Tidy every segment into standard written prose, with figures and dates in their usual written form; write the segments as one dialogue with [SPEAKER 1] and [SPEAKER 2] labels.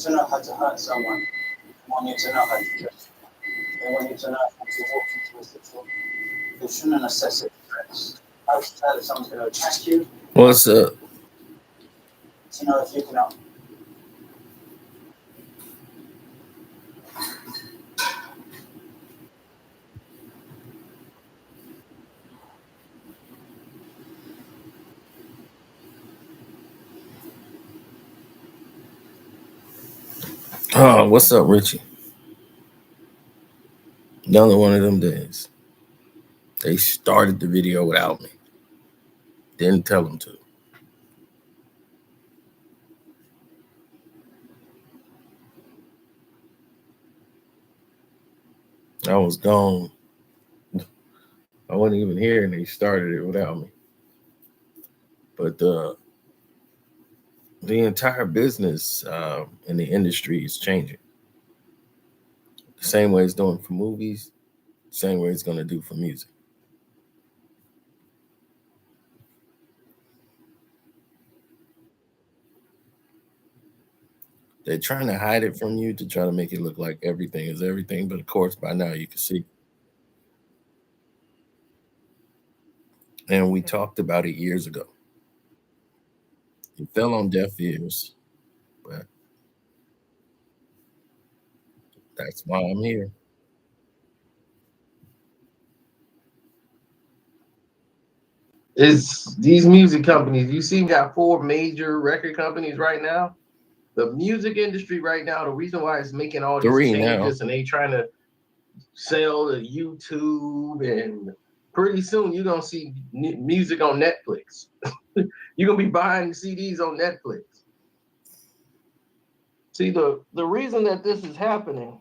[SPEAKER 1] to know how to hurt someone. They want you to know how to trust. They want you to know how to walk into a situation. You shouldn't assess it first. How to tell if someone's going to attack you.
[SPEAKER 2] What's up?
[SPEAKER 1] To know if you can help.
[SPEAKER 2] Oh, what's up, Richie? Another one of them days. They started the video without me. Didn't tell them to. I was gone. I wasn't even here, and they started it without me. But the entire business in the industry is changing. The same way it's doing for movies, same way it's going to do for music. They're trying to hide it from you to try to make it look like everything is everything. But of course, by now you can see. And we talked about it years ago. It fell on deaf ears, but that's why I'm here.
[SPEAKER 3] It's these music companies. You see, we got 4 major record companies right now. The music industry right now, the reason why it's making all these
[SPEAKER 2] 3 now.
[SPEAKER 3] changes and they trying to sell to YouTube, and pretty soon you're gonna see music on Netflix. You're gonna be buying CDs on Netflix. See, the reason that this is happening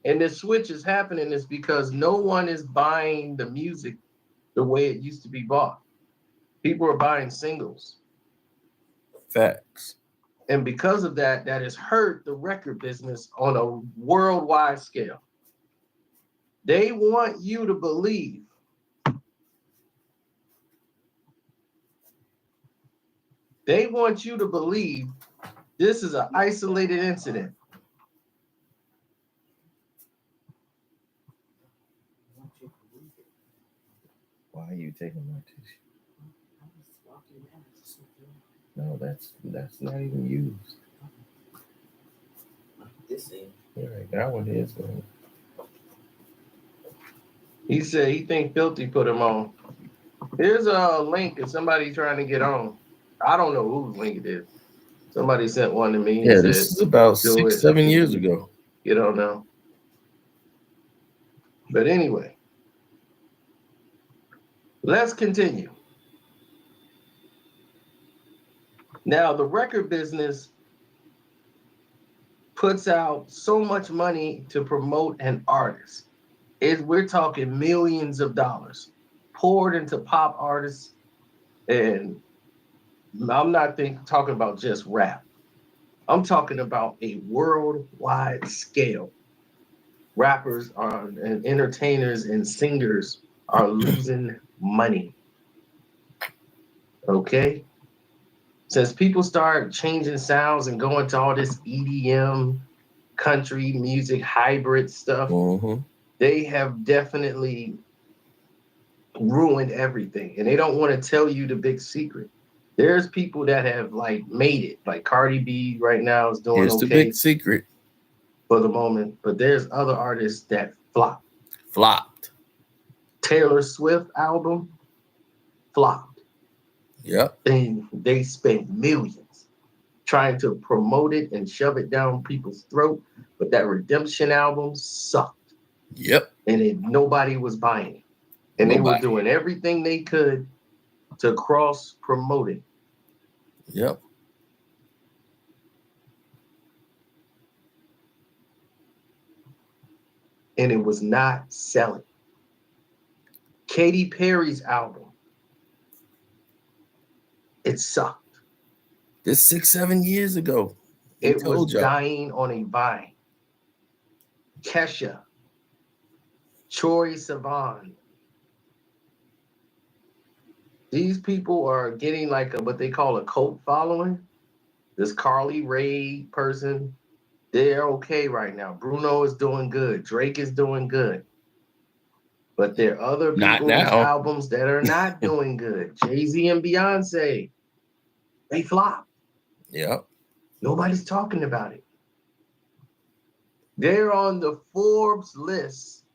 [SPEAKER 3] and this switch is happening is because no one is buying the music the way it used to be bought. People are buying singles.
[SPEAKER 2] Facts.
[SPEAKER 3] And because of that, that has hurt the record business on a worldwide scale. They want you to believe this is an isolated incident.
[SPEAKER 2] Why are you taking my tissue? No, that's not even used. Yeah, that one is going.
[SPEAKER 3] He said he think Filthy put him on. Here's a link if somebody trying to get on. I don't know whose link it is. Somebody sent one to me.
[SPEAKER 2] Yeah, this is about
[SPEAKER 3] do
[SPEAKER 2] 6-7 years ago.
[SPEAKER 3] You don't know. But anyway, let's continue. Now, the record business puts out so much money to promote an artist. We're talking millions of dollars poured into pop artists. And I'm not talking about just rap. I'm talking about a worldwide scale. Rappers and entertainers and singers are losing money. Okay? Since people start changing sounds and going to all this EDM, country music, hybrid stuff, they have definitely ruined everything. And they don't want to tell you the big secret. There's people that have like made it. Like Cardi B right now is doing
[SPEAKER 2] Here's
[SPEAKER 3] okay.
[SPEAKER 2] the big secret.
[SPEAKER 3] For the moment. But there's other artists that
[SPEAKER 2] Flopped.
[SPEAKER 3] Taylor Swift album flopped.
[SPEAKER 2] Yep.
[SPEAKER 3] And they spent millions trying to promote it and shove it down people's throat. But that Redemption album sucked.
[SPEAKER 2] Yep.
[SPEAKER 3] And nobody was buying it. And they were doing everything they could to cross promote it.
[SPEAKER 2] Yep.
[SPEAKER 3] And it was not selling. Katy Perry's album, it sucked.
[SPEAKER 2] This 6-7 years ago.
[SPEAKER 3] It was dying on a vine. Kesha, Troye Sivan. These people are getting like what they call a cult following. this Carly Rae person, they're okay right now. Bruno is doing good. Drake is doing good. But there are other
[SPEAKER 2] Not
[SPEAKER 3] people's
[SPEAKER 2] now.
[SPEAKER 3] albums that are not doing good. Jay-Z and Beyonce, they flop.
[SPEAKER 2] Yep.
[SPEAKER 3] Nobody's talking about it. They're on the Forbes list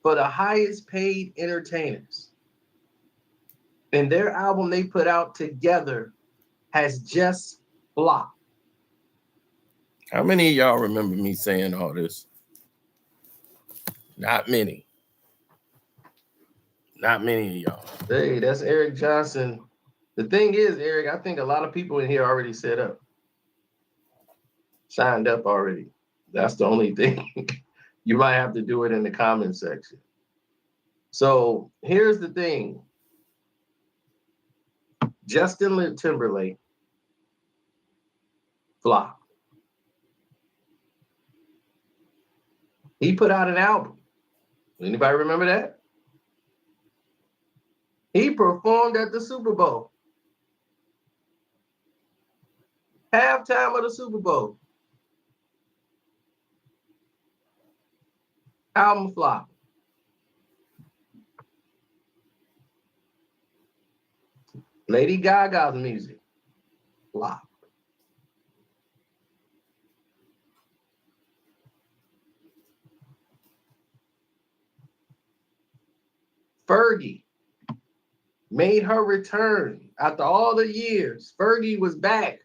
[SPEAKER 3] for the highest paid entertainers. And their album they put out together has just flopped.
[SPEAKER 2] How many of y'all remember me saying all this? Not many. Not many of y'all.
[SPEAKER 3] Hey, that's Eric Johnson. The thing is, Eric, I think a lot of people in here already set up, signed up already. That's the only thing. You might have to do it in the comment section. So here's the thing. Justin Timberlake flopped. He put out an album. Anybody remember that? He performed at the Super Bowl. Halftime of the Super Bowl. Album flop. Lady Gaga's music flop. Fergie made her return after all the years. Fergie was back.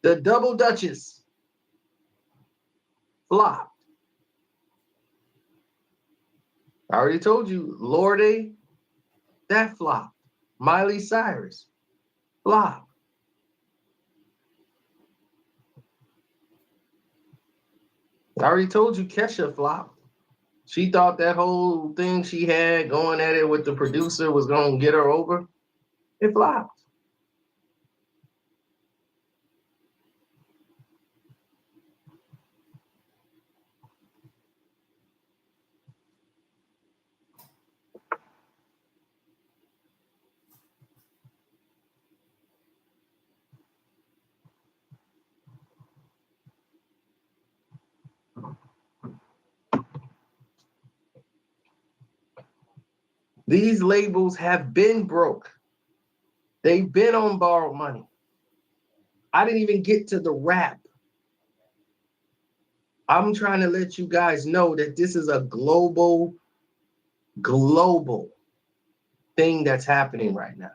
[SPEAKER 3] The Double Duchess flopped. I already told you, Lorde, that flopped. Miley Cyrus flopped. I already told you, Kesha flopped. She thought that whole thing she had going at it with the producer was going to get her over. It flopped. These labels have been broke. They've been on borrowed money. I didn't even get to the rap. I'm trying to let you guys know that this is a global thing that's happening right now.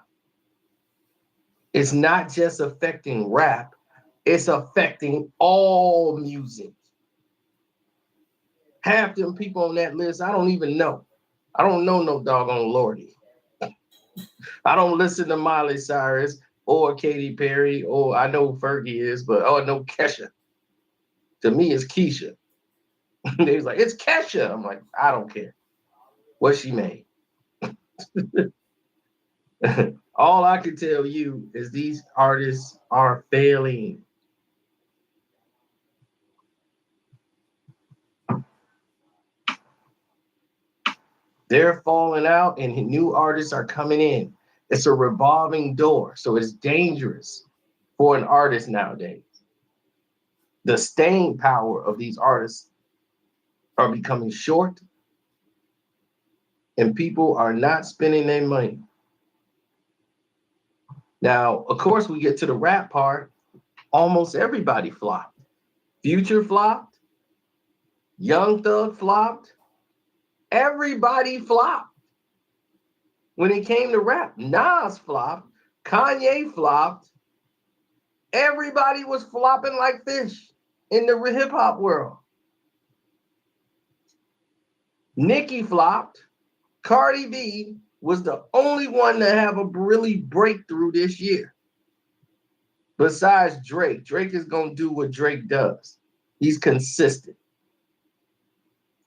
[SPEAKER 3] It's not just affecting rap, it's affecting all music. Half them people on that list, I don't even know. I don't know no doggone Lordy. I don't listen to Miley Cyrus or Katy Perry, or I know Fergie is, but I know Kesha. To me, it's Keisha. They was like, it's Kesha. I'm like, I don't care what she made. All I can tell you is these artists are failing. They're falling out and new artists are coming in. It's a revolving door, so it's dangerous for an artist nowadays. The staying power of these artists are becoming short, and people are not spending their money. Now, of course, we get to the rap part. Almost everybody flopped. Future flopped. Young Thug flopped. Everybody flopped. When it came to rap, Nas flopped. Kanye flopped. Everybody was flopping like fish in the hip hop world. Nicki flopped. Cardi B was the only one to have a really breakthrough this year. Besides Drake. Drake is going to do what Drake does. He's consistent.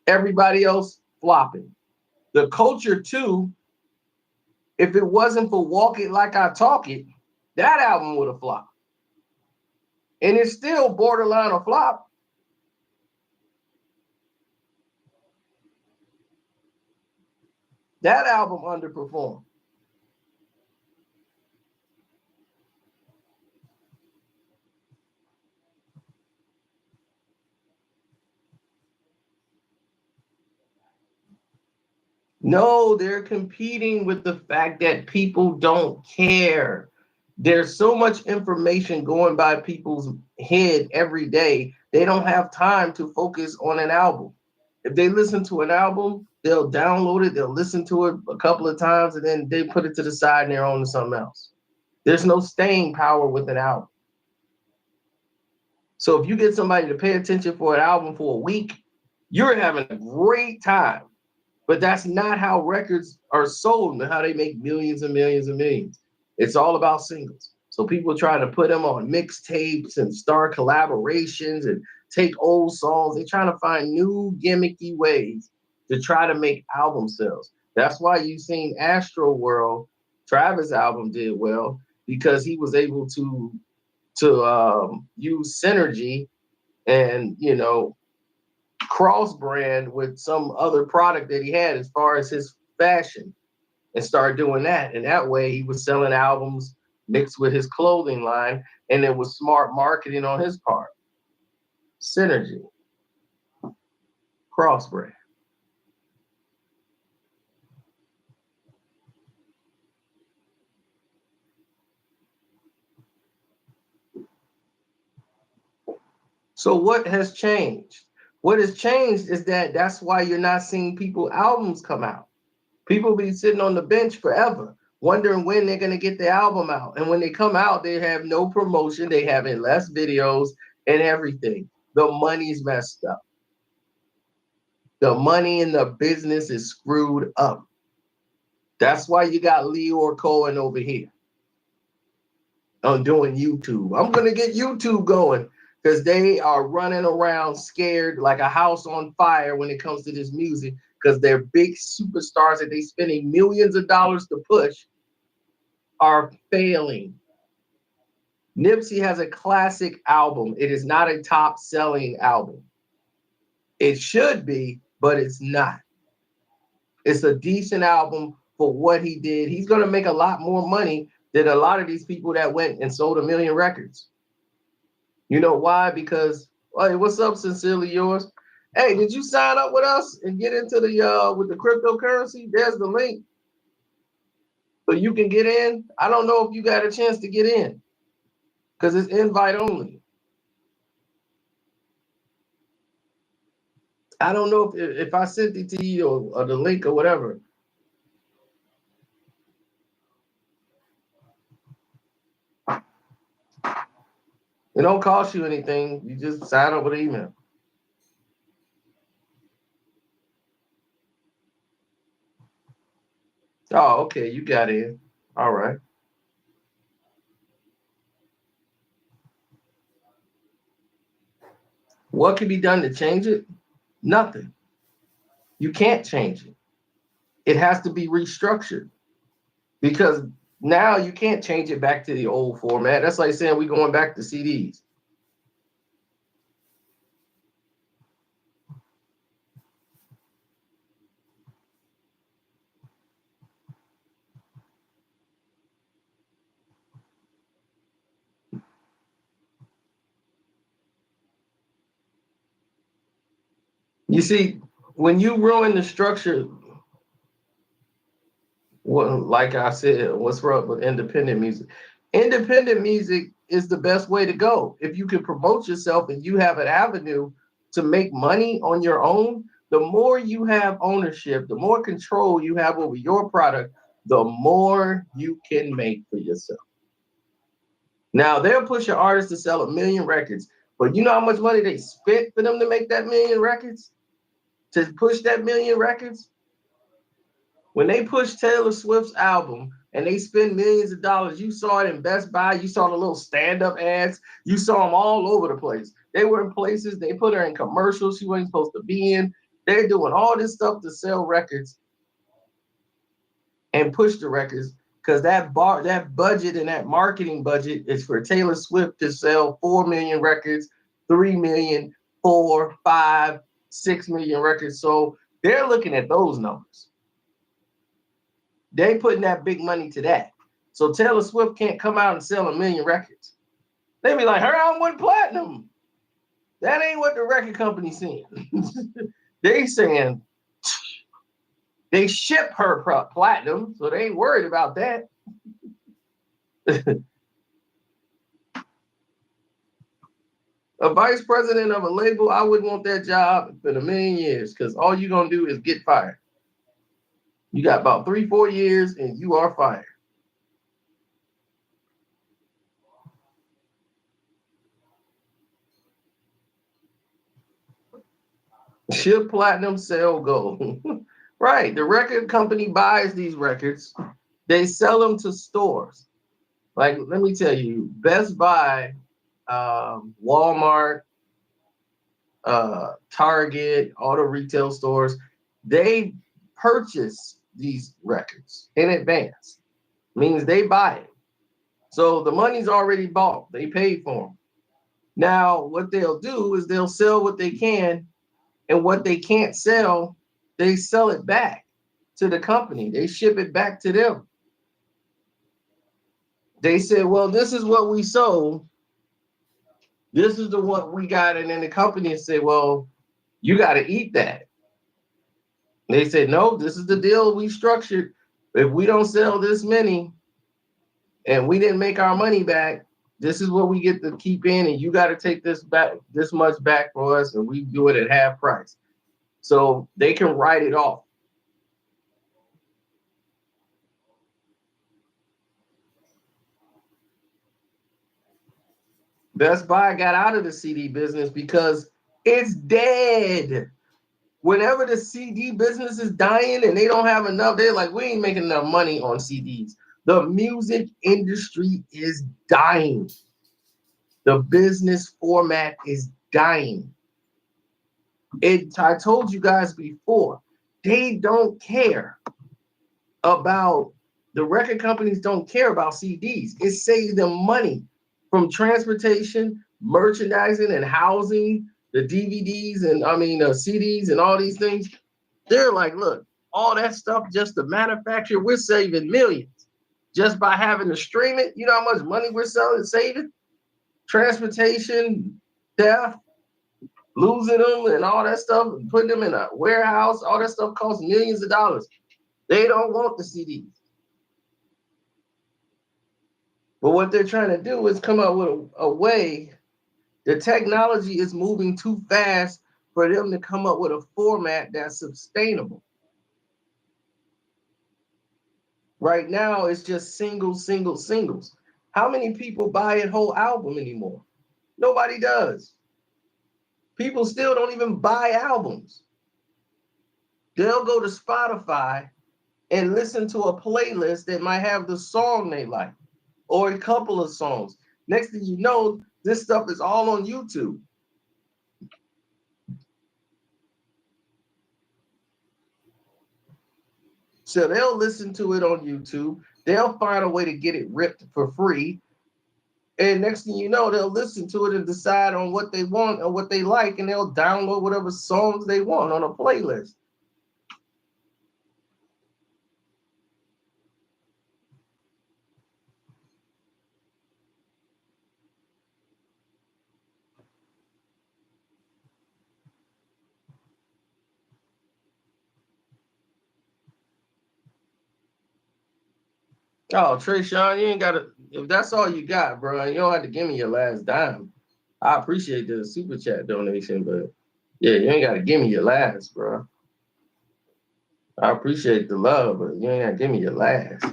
[SPEAKER 3] Everybody else flopping. The Culture 2, if it wasn't for Walk It Like I Talk It, that album would have flopped. And it's still borderline a flop. That album underperformed. No, they're competing with the fact that people don't care. There's so much information going by people's head every day. They don't have time to focus on an album. If they listen to an album, they'll download it, they'll listen to it a couple of times, and then they put it to the side and they're on to something else. There's no staying power with an album. So if you get somebody to pay attention for an album for a week, you're having a great time. But that's not how records are sold and how they make millions and millions and millions. It's all about singles. So people try to put them on mixtapes and start collaborations and take old songs. They're trying to find new gimmicky ways to try to make album sales. That's why you've seen Astro World, Travis' album did well because he was able to use synergy and cross brand with some other product that he had as far as his fashion and start doing that. And that way he was selling albums mixed with his clothing line, and it was smart marketing on his part. Synergy, cross brand. So what has changed? What has changed is that's why you're not seeing people albums come out. People be sitting on the bench forever, wondering when they're going to get the album out. And when they come out, they have no promotion. They have less videos and everything. The money's messed up. The money in the business is screwed up. That's why you got Leor Cohen over here on doing YouTube. I'm going to get YouTube going because they are running around scared like a house on fire when it comes to this music because they're big superstars that they spending millions of dollars to push are failing. Nipsey has a classic album. It is not a top-selling album. It should be, but it's not. It's a decent album for what he did. He's going to make a lot more money than a lot of these people that went and sold 1 million records. You know why? Because, hey, what's up, Sincerely Yours? Hey, did you sign up with us and get into the with the cryptocurrency? There's the link. So you can get in. I don't know if you got a chance to get in because it's invite only. I don't know if I sent it to you or the link or whatever. It don't cost you anything. You just sign up with an email. Oh, okay. You got in. All right. What can be done to change it? Nothing. You can't change it. It has to be restructured because now you can't change it back to the old format. That's like saying we're going back to CDs. You see, when you ruin the structure, well, like I said, what's wrong with independent music? Independent music is the best way to go. If you can promote yourself and you have an avenue to make money on your own, the more you have ownership, the more control you have over your product, the more you can make for yourself. Now, they'll push an artist to sell 1 million records, but you know how much money they spent for them to make that 1 million records? To push that 1 million records? When they pushed Taylor Swift's album and they spend millions of dollars, you saw it in Best Buy, you saw the little stand-up ads, you saw them all over the place. They were in places, they put her in commercials she wasn't supposed to be in. They're doing all this stuff to sell records and push the records because that budget and that marketing budget is for Taylor Swift to sell 4 million records, 3 million, 4, 5, 6 million records. So they're looking at those numbers. They putting that big money to that. So Taylor Swift can't come out and sell 1 million records. They be like, her album went platinum. That ain't what the record company's saying. They saying They ship her platinum, so they ain't worried about that. A vice president of a label, I wouldn't want that job in a million years, because all you're going to do is get fired. You got about 3-4 years and you are fired. Ship platinum, sell gold. Right. The record company buys these records. They sell them to stores. Like, let me tell you, Best Buy, Walmart, Target, all the retail stores, they purchase these records in advance. Means they buy it. So the money's already bought. They paid for them. Now, what they'll do is they'll sell what they can, and what they can't sell, they sell it back to the company. They ship it back to them. They said, well, this is what we sold. This is the one we got. And then the company said, well, you got to eat that. They said, no, this is the deal we structured. If we don't sell this many and we didn't make our money back, this is what we get to keep in, and you got to take this back, this much back for us, and we do it at half price. So they can write it off. Best Buy got out of the CD business because it's dead. Whenever the CD business is dying and they don't have enough, they're like, we ain't making enough money on CDs. The music industry is dying. The business format is dying. I told you guys before, they don't care about, the record companies don't care about CDs. It saves them money from transportation, merchandising, and housing, the DVDs and CDs and all these things. They're like, look, all that stuff just to manufacture, we're saving millions just by having to stream it. You know how much money we're saving? Transportation, theft, losing them and all that stuff, and putting them in a warehouse, all that stuff costs millions of dollars. They don't want the CDs. But what they're trying to do is come up with a way. The technology is moving too fast for them to come up with a format that's sustainable. Right now, it's just singles. How many people buy a whole album anymore? Nobody does. People still don't even buy albums. They'll go to Spotify and listen to a playlist that might have the song they like, or a couple of songs. Next thing you know, this stuff is all on YouTube. So they'll listen to it on YouTube. They'll find a way to get it ripped for free. And next thing you know, they'll listen to it and decide on what they want or what they like, and they'll download whatever songs they want on a playlist. Oh, Trayshawn, you ain't got to, if that's all you got, bro, you don't have to give me your last dime. I appreciate the super chat donation, but yeah, you ain't got to give me your last, bro. I appreciate the love, but you ain't got to give me your last.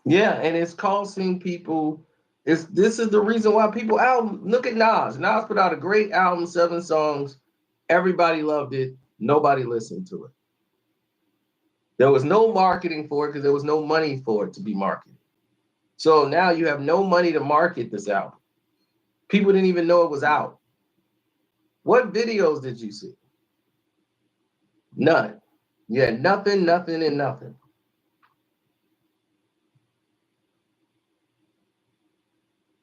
[SPEAKER 3] Yeah, and it's costing people. This is the reason why people look at Nas. Nas put out a great album, 7 songs. Everybody loved it. Nobody listened to it. There was no marketing for it because there was no money for it to be marketed. So now you have no money to market this album. People didn't even know it was out. What videos did you see? None. You had nothing, and nothing.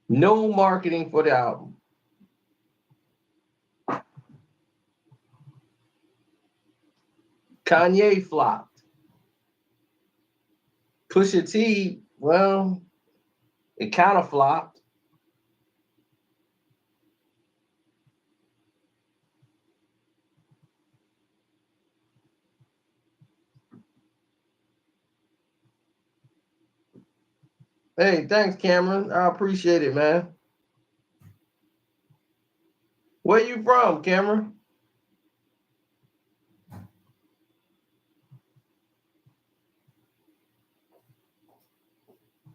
[SPEAKER 3] No marketing for the album. Kanye flopped. Pusha T, well, it kind of flopped. Hey, thanks, Cameron. I appreciate it, man. Where you from, Cameron?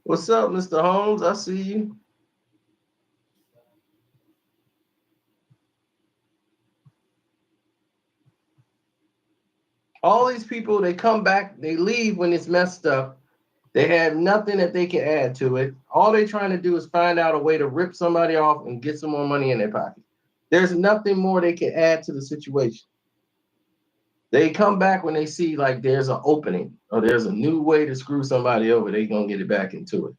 [SPEAKER 3] What's up, Mr. Holmes? I see you. All these people, they come back, they leave when it's messed up. They have nothing that they can add to it. All they're trying to do is find out a way to rip somebody off and get some more money in their pocket. There's nothing more they can add to the situation. They come back when they see like there's an opening or there's a new way to screw somebody over. They're going to get it back into it.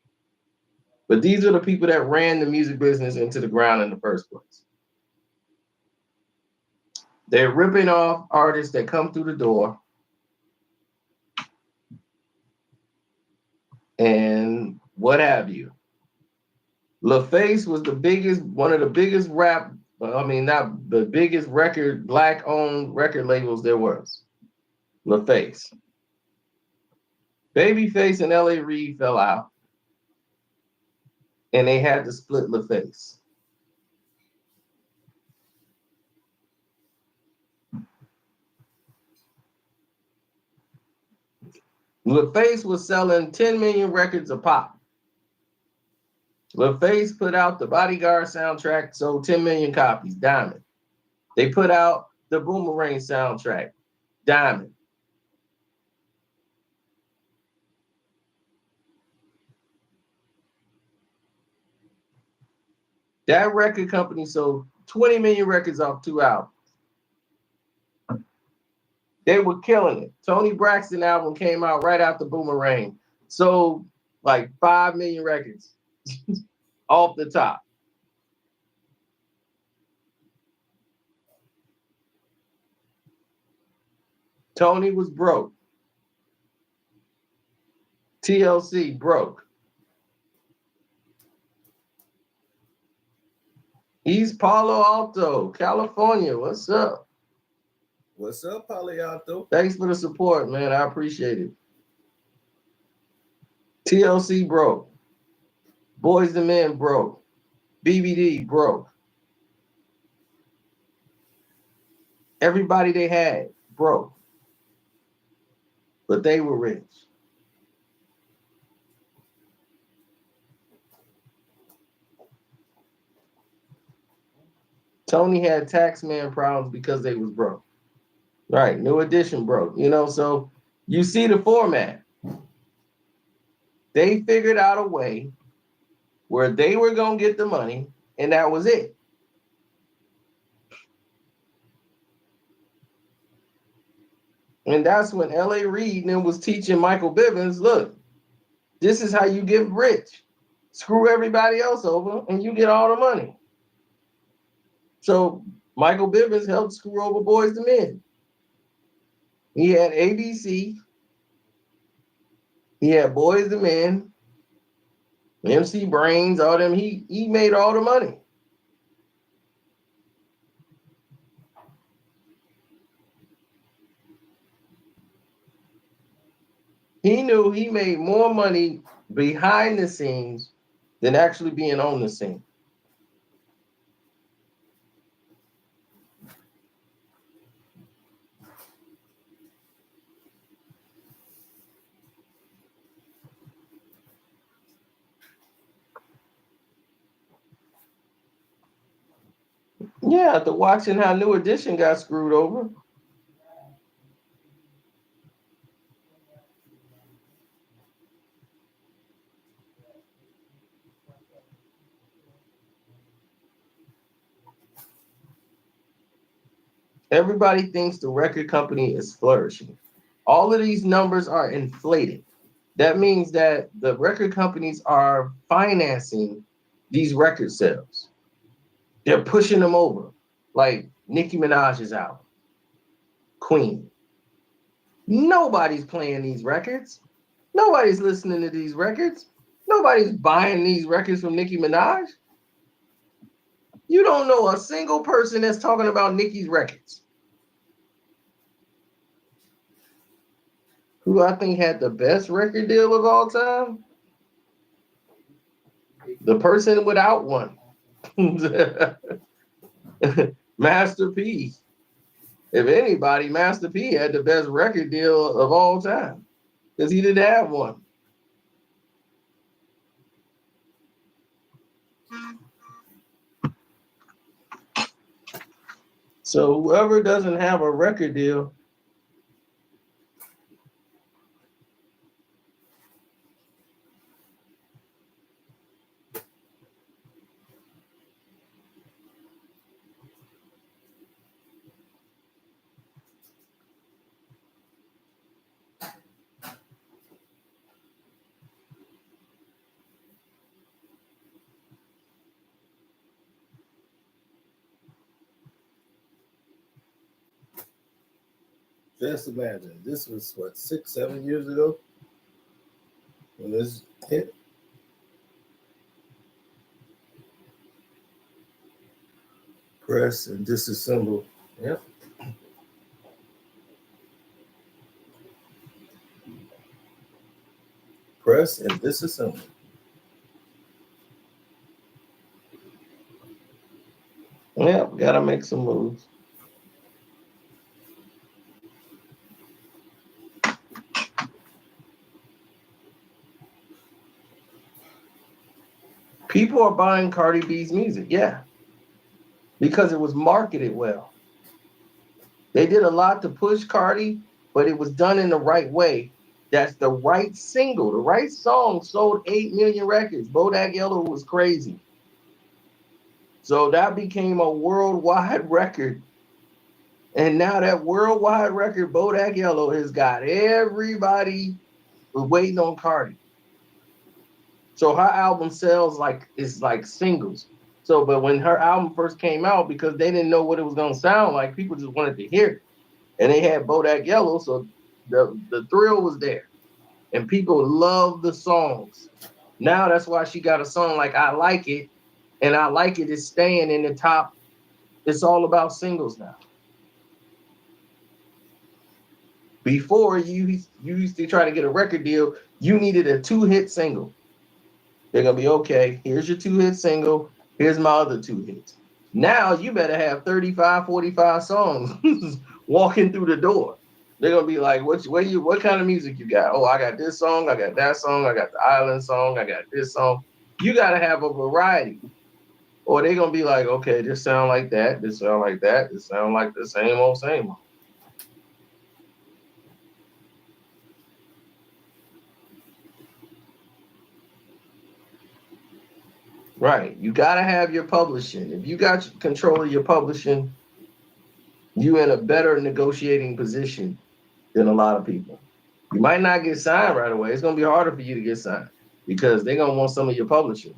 [SPEAKER 3] But these are the people that ran the music business into the ground in the first place. They're ripping off artists that come through the door and what have you. LaFace was one of the biggest not the biggest black-owned record labels there was. LaFace. Babyface and L.A. Reid fell out, and they had to split LaFace. LaFace was selling 10 million records a pop. LaFace put out the Bodyguard soundtrack, sold 10 million copies, diamond. They put out the Boomerang soundtrack, diamond. That record company sold 20 million records off 2 albums. They were killing it. Tony Braxton album came out right after Boomerang. Sold like 5 million records off the top. Tony was broke. TLC broke. East Palo Alto, California. What's up?
[SPEAKER 2] What's up, Palo Alto?
[SPEAKER 3] Thanks for the support, man. I appreciate it. TLC broke. Boys II Men broke. BBD broke. Everybody they had broke. But they were rich. Tony had taxman problems because they was broke. Right, New Edition broke. So you see the format. They figured out a way where they were going to get the money, and that was it. And that's when L.A. Reid then was teaching Michael Bivins, look, this is how you get rich. Screw everybody else over, and you get all the money. So Michael Bivins helped screw over Boys II Men. He had ABC. He had Boys II Men, MC Brains, all them. He made all the money. He knew he made more money behind the scenes than actually being on the scene. Yeah, after watching how New Edition got screwed over. Everybody thinks the record company is flourishing. All of these numbers are inflated. That means that the record companies are financing these record sales. They're pushing them over, like Nicki Minaj's album, Queen. Nobody's playing these records. Nobody's listening to these records. Nobody's buying these records from Nicki Minaj. You don't know a single person that's talking about Nicki's records. Who I think had the best record deal of all time? The person without one. Master P. If anybody, Master P had the best record deal of all time because he didn't have one. So whoever doesn't have a record deal,
[SPEAKER 2] Just imagine, this was what, 6, 7 years ago when this hit. Press and disassemble. Yep. Press and disassemble.
[SPEAKER 3] yeah, gotta make some moves. People are buying Cardi B's music, yeah, because it was marketed well. They did a lot to push Cardi, but it was done in the right way. That's the right single. The right song sold 8 million records. Bodak Yellow was crazy. So that became a worldwide record. And now that worldwide record, Bodak Yellow, has got everybody waiting on Cardi. So her album sells like it's like singles. So, but when her album first came out, because they didn't know what it was gonna sound like, people just wanted to hear it. And they had Bodak Yellow, so the thrill was there. And people love the songs. Now that's why she got a song like I Like It, and I Like It is staying in the top. It's all about singles now. Before you used to try to get a record deal, you needed a 2-hit single. They're gonna be okay. Here's your 2-hit single. Here's my other 2 hits. Now you better have 35, 45 songs walking through the door. They're gonna be like, what kind of music you got? Oh, I got this song, I got that song, I got the island song, I got this song. You gotta have a variety. Or they're gonna be like, okay, this sound like that, this sound like that, this sound like the same old, same old. Right. You gotta have your publishing. If you got control of your publishing, you in a better negotiating position than a lot of people. You might not get signed right away. It's gonna be harder for you to get signed because they're gonna want some of your publishing.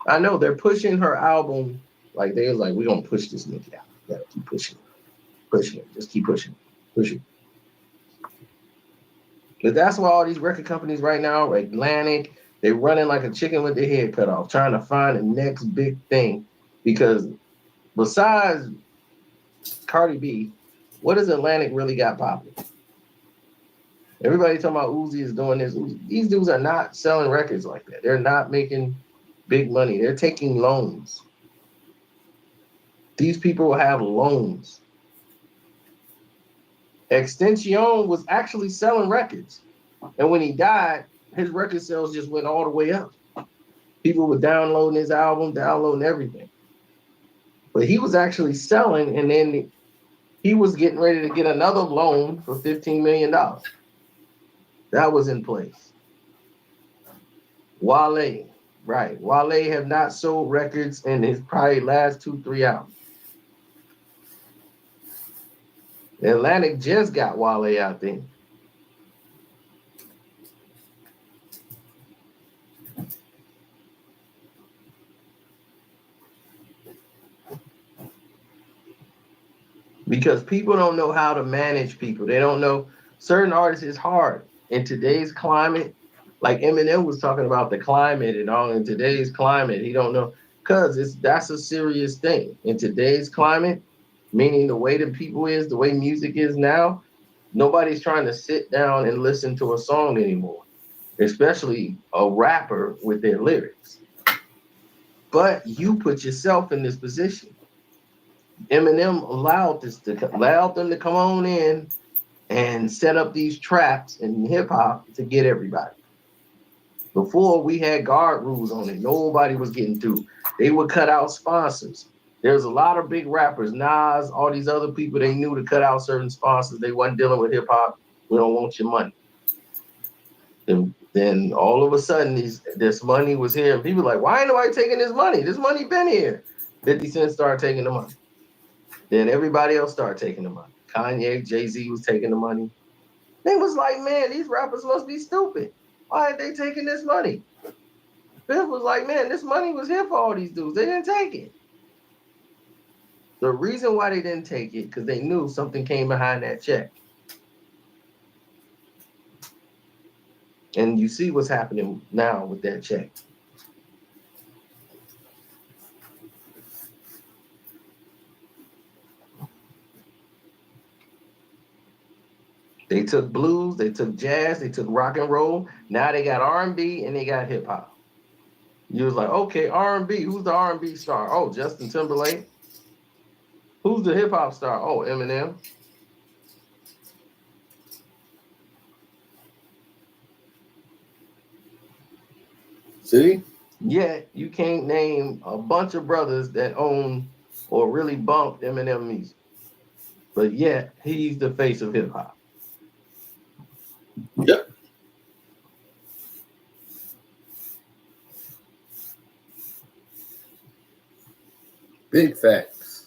[SPEAKER 3] I know they're pushing her album, like they was like, we're gonna push this Nicki out. You gotta keep pushing it, just keep pushing it. But that's why all these record companies right now, Atlantic, they're running like a chicken with their head cut off, trying to find the next big thing. Because besides Cardi B, what has Atlantic really got popular? Everybody talking about Uzi is doing this. These dudes are not selling records like that. They're not making big money. They're taking loans. These people have loans. Extension was actually selling records. And when he died, his record sales just went all the way up. People were downloading his album, downloading everything. But he was actually selling, and then he was getting ready to get another loan for $15 million. That was in place. Wale, right. Wale have not sold records in his probably last 2-3 albums. Atlantic just got Wale out there. because people don't know how to manage people. They don't know certain artists is hard in today's climate. Like Eminem was talking about the climate and all in today's climate. He don't know because that's a serious thing in today's climate, meaning the way the people is, the way music is now. Nobody's trying to sit down and listen to a song anymore, especially a rapper with their lyrics. But you put yourself in this position. Eminem allowed them to come on in and set up these traps in hip hop to get everybody. Before we had guard rules on it, nobody was getting through. They would cut out sponsors. There's a lot of big rappers, Nas, all these other people. They knew to cut out certain sponsors. They wasn't dealing with hip hop. We don't want your money. Then all of a sudden, this money was here, and people were like, why ain't nobody taking this money? This money been here. 50 Cent started taking the money. Then everybody else started taking the money. Kanye, Jay-Z was taking the money. They was like, man, these rappers must be stupid. Why are they taking this money? Biff was like, man, this money was here for all these dudes. They didn't take it. The reason why they didn't take it, because they knew something came behind that check. And you see what's happening now with that check. They took blues, they took jazz, they took rock and roll. Now they got R&B and they got hip hop. You was like, okay, R&B. Who's the R&B star? Oh, Justin Timberlake. Who's the hip hop star? Oh, Eminem.
[SPEAKER 2] See?
[SPEAKER 3] Yet you can't name a bunch of brothers that own or really bump Eminem music. But yet he's the face of hip hop.
[SPEAKER 2] Yep. Big facts.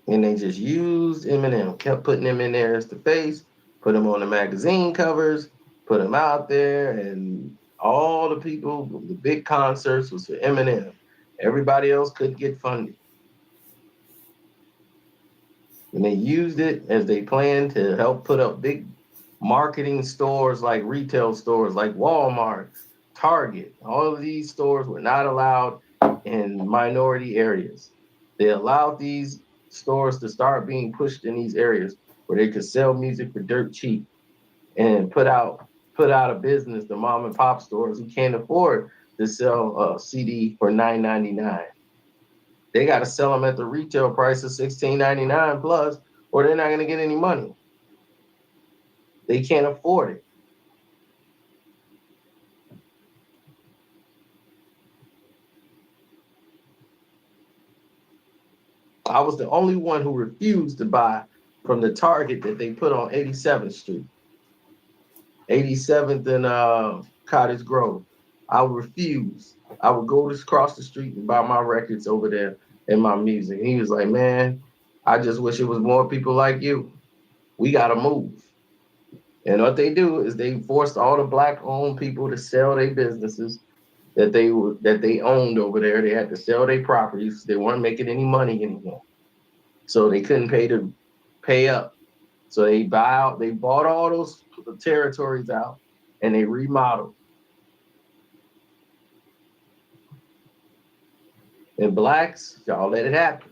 [SPEAKER 3] And they just used Eminem, kept putting him in there as the face, put him on the magazine covers, put him out there, and all the people, the big concerts was for Eminem. Everybody else couldn't get funded. And they used it as they planned to help put up big marketing stores like retail stores like Walmart, Target. All of these stores were not allowed in minority areas. They allowed these stores to start being pushed in these areas where they could sell music for dirt cheap and put out of business the mom and pop stores who can't afford to sell a CD for $9.99. They got to sell them at the retail price of $16.99 plus, or they're not going to get any money. They can't afford it. I was the only one who refused to buy from the Target that they put on 87th Street, 87th and Cottage Grove. I refused. I would go across the street and buy my records over there and my music. And he was like, man, I just wish it was more people like you. We got to move. And what they do is they forced all the black-owned people to sell their businesses that they owned over there. They had to sell their properties. They weren't making any money anymore, so they couldn't pay up. So they bought all those territories out, and they remodeled. And blacks, y'all let it happen.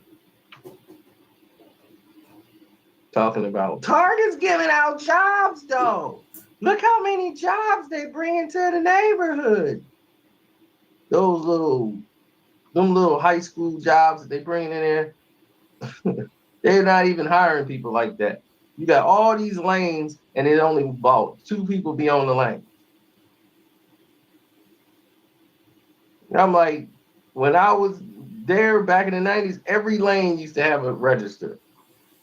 [SPEAKER 3] Talking about Target's giving out jobs, though. Look how many jobs they bring into the neighborhood. Them little high school jobs that they bring in there, they're not even hiring people like that. You got all these lanes, and it only about 2 people be on the lane. And I'm like, when I was there back in the 90s, every lane used to have a register.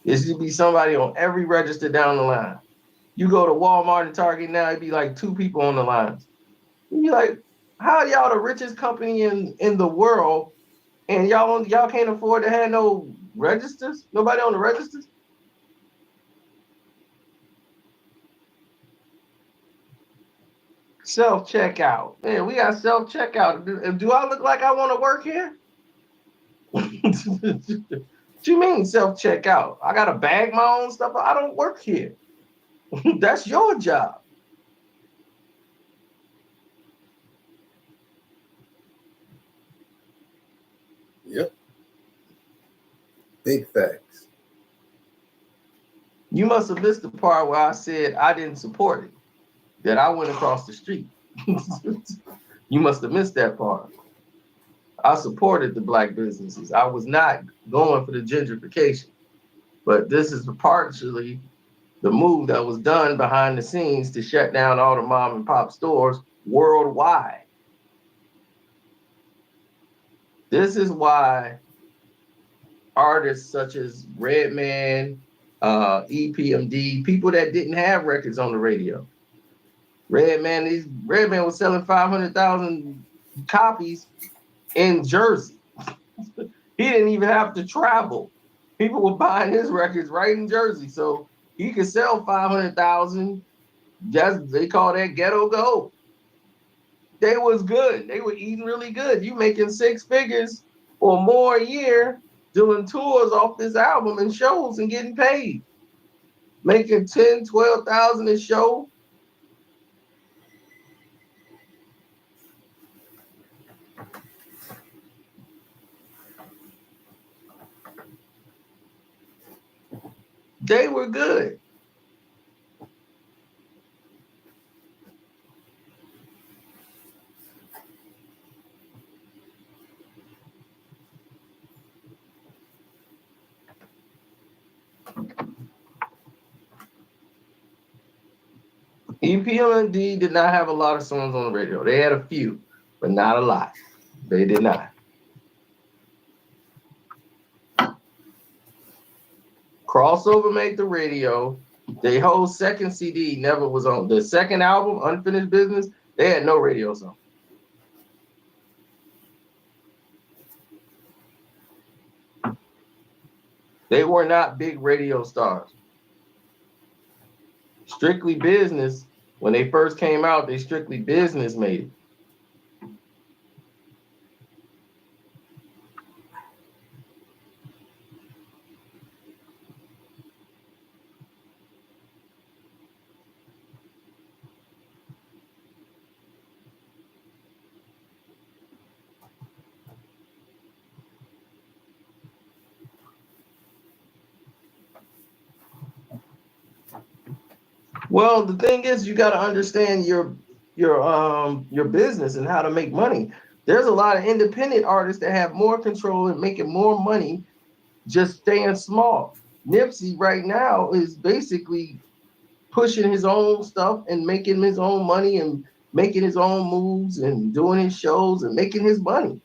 [SPEAKER 3] There used to be somebody on every register down the line. You go to Walmart and Target now, it'd be like 2 people on the lines. You'd be like, how are y'all the richest company in the world, and y'all can't afford to have no registers? Nobody on the registers? Self-checkout. Man, we got self-checkout. Do I look like I want to work here? What you mean self-checkout? I got to bag my own stuff. I don't work here. That's your job.
[SPEAKER 2] Yep. Big facts.
[SPEAKER 3] You must have missed the part where I said I didn't support it, that I went across the street. You must have missed that part. I supported the black businesses. I was not going for the gentrification. But this is partially the move that was done behind the scenes to shut down all the mom and pop stores worldwide. This is why artists such as Redman, EPMD, people that didn't have records on the radio. Redman was selling 500,000 copies in Jersey. He didn't even have to travel. People were buying his records right in Jersey, so he could sell 500,000. They call that ghetto gold. They was good. They were eating really good. You making six figures or more a year doing tours off this album and shows and getting paid. Making 10, 12,000 a show. They were good. EPMD did not have a lot of songs on the radio. They had a few, but not a lot. They did not. Crossover made the radio. Their whole second CD never was on. The second album, Unfinished Business, they had no radio song. They were not big radio stars. Strictly Business, when they first came out, they Strictly Business made it. Well, the thing is, you got to understand your business and how to make money. There's a lot of independent artists that have more control and making more money just staying small. Nipsey right now is basically pushing his own stuff and making his own money and making his own moves and doing his shows and making his money.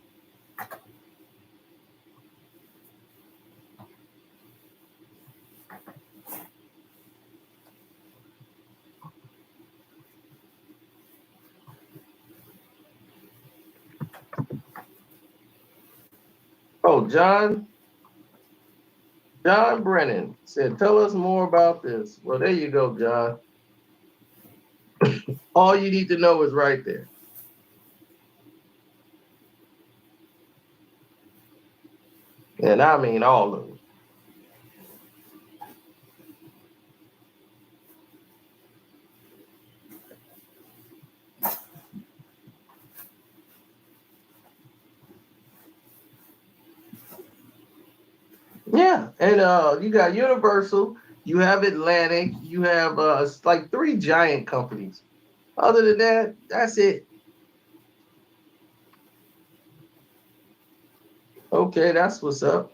[SPEAKER 3] Oh, John Brennan said, tell us more about this. Well, there you go, John. All you need to know is right there. And I mean all of it. Yeah, and you got Universal, you have Atlantic, you have like three giant companies. Other than that, that's it. Okay, that's what's up.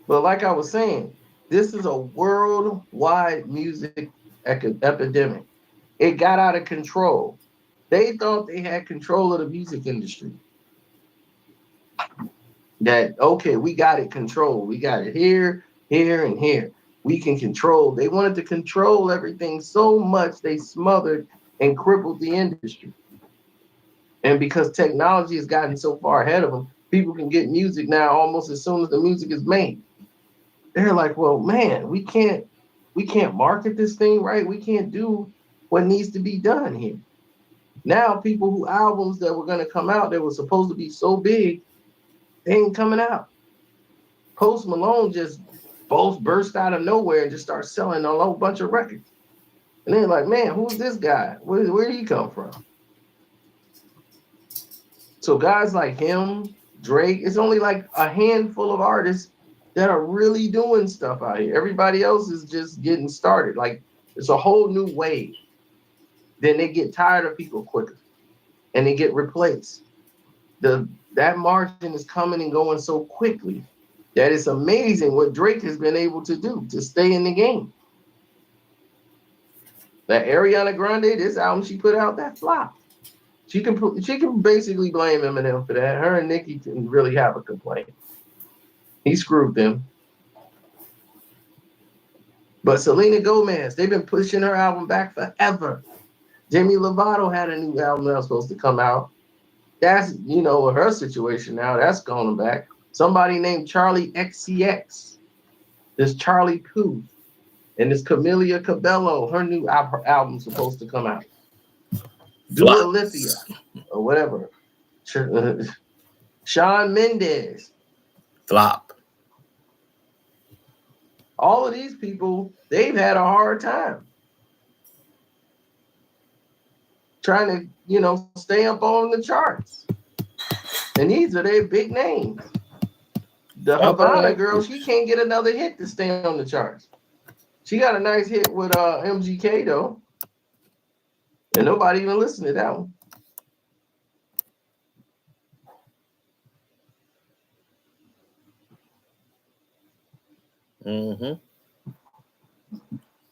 [SPEAKER 3] But like I was saying, this is a worldwide music epidemic. It got out of control. They thought they had control of the music industry. That, okay, we got it controlled. We got it here, here, and here. We can control. They wanted to control everything so much they smothered and crippled the industry. And because technology has gotten so far ahead of them, people can get music now almost as soon as the music is made. they're like, well, man, we can't market this thing right. We can't do what needs to be done here. Now people who albums that were gonna come out that were supposed to be so big, they ain't coming out. Post Malone just both burst out of nowhere and just start selling a whole bunch of records. And they're like, man, who's this guy? Where did he come from? So guys like him, Drake, it's only like a handful of artists that are really doing stuff out here. Everybody else is just getting started. Like it's a whole new wave. Then they get tired of people quicker and they get replaced. That margin is coming and going so quickly that it's amazing what Drake has been able to do to stay in the game. That Ariana Grande, this album she put out, that flop. She can basically blame Eminem for that. Her and Nicki can really have a complaint. He screwed them. But Selena Gomez, they've been pushing her album back forever. Demi Lovato had a new album that was supposed to come out. That's, her situation now, that's going back. Somebody named Charlie XCX. There's Charlie Puth. And this Camila Cabello, her new album's supposed to come out. Dua Lipa or whatever. Shawn Mendes.
[SPEAKER 2] Flop.
[SPEAKER 3] All of these people, they've had a hard time trying to, stay up on the charts. And these are their big names. The Havana girl, she can't get another hit to stay on the charts. She got a nice hit with MGK though. And nobody even listened to that one.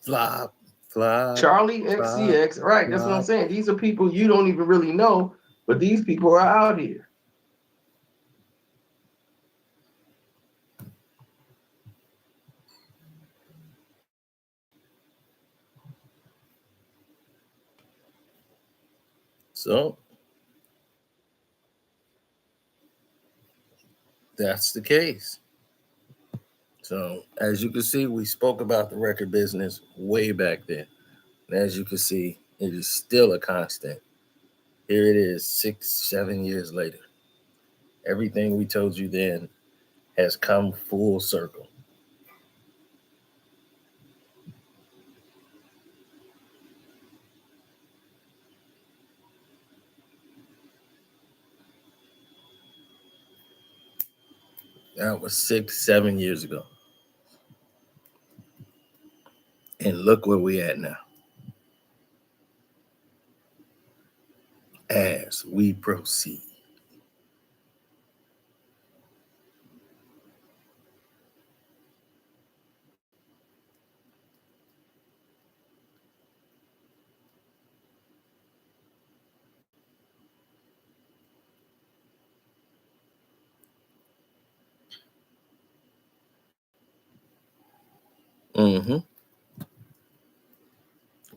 [SPEAKER 2] Flop.
[SPEAKER 3] Charlie XCX, right? That's what I'm saying. These are people you don't even really know, but these people are out here.
[SPEAKER 2] So that's the case. So as you can see, we spoke about the record business way back then. And as you can see, it is still a constant. Here it is 6-7 years later. Everything we told you then has come full circle. That was 6-7 years ago. And look where we at now. As we proceed.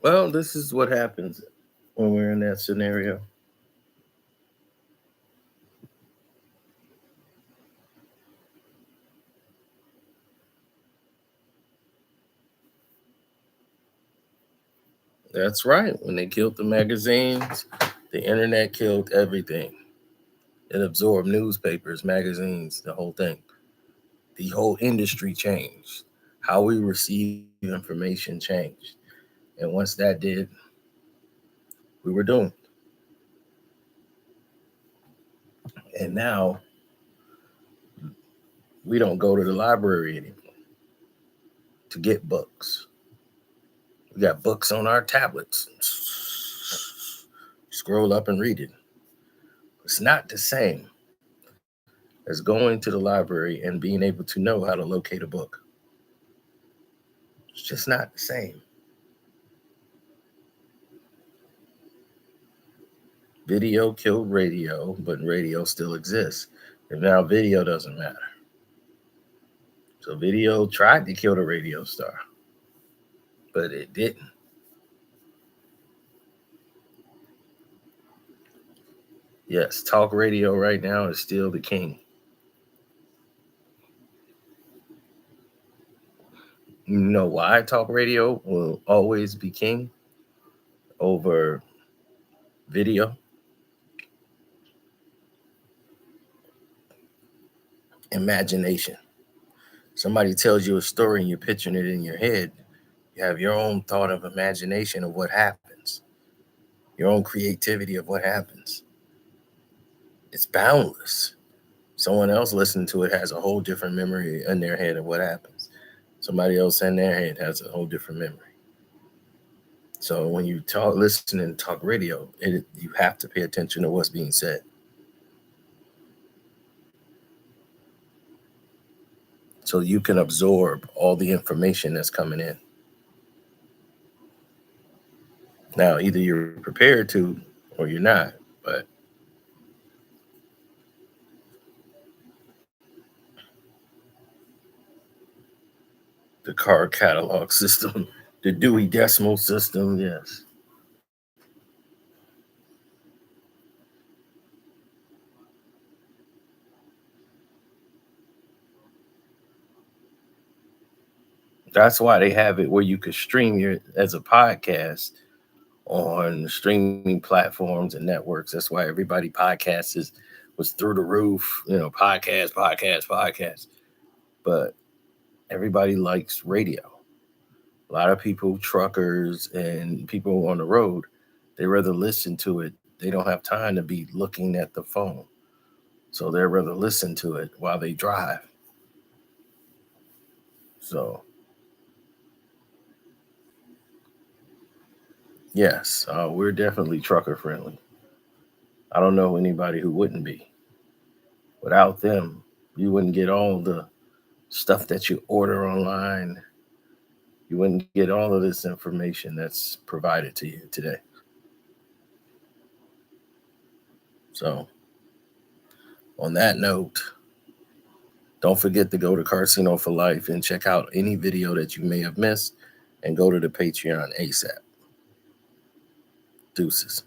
[SPEAKER 2] Well, this is what happens when we're in that scenario. That's right. When they killed the magazines, the internet killed everything. It absorbed newspapers, magazines, the whole thing. The whole industry changed. How we receive information changed. And once that did, we were doomed. And now we don't go to the library anymore to get books. We got books on our tablets. Scroll up and read it. It's not the same as going to the library and being able to know how to locate a book. It's just not the same. Video killed radio, but radio still exists. And now video doesn't matter. So video tried to kill the radio star, but it didn't. Yes, talk radio right now is still the king. You know why talk radio will always be king over video? Imagination. Somebody tells you a story and you're picturing it in your head. You have your own thought of imagination of what happens, your own creativity of what happens. It's boundless. Someone else listening to it has a whole different memory in their head of what happens. Somebody else in their head has a whole different memory. So when you talk, listen and talk radio, you have to pay attention to what's being said. So you can absorb all the information that's coming in. Now, either you're prepared to or you're not, but the card catalog system, the Dewey Decimal System, yes. That's why they have it where you could stream your as a podcast on streaming platforms and networks. That's why everybody podcasts was through the roof, podcast. But everybody likes radio. A lot of people, truckers and people on the road, they rather listen to it. They don't have time to be looking at the phone. So they'd rather listen to it while they drive. So yes, we're definitely trucker friendly. I don't know anybody who wouldn't be. Without them, you wouldn't get all the stuff that you order online. You wouldn't get all of this information that's provided to you today. So, on that note, don't forget to go to Carcino for Life and check out any video that you may have missed and go to the Patreon ASAP. Deuces.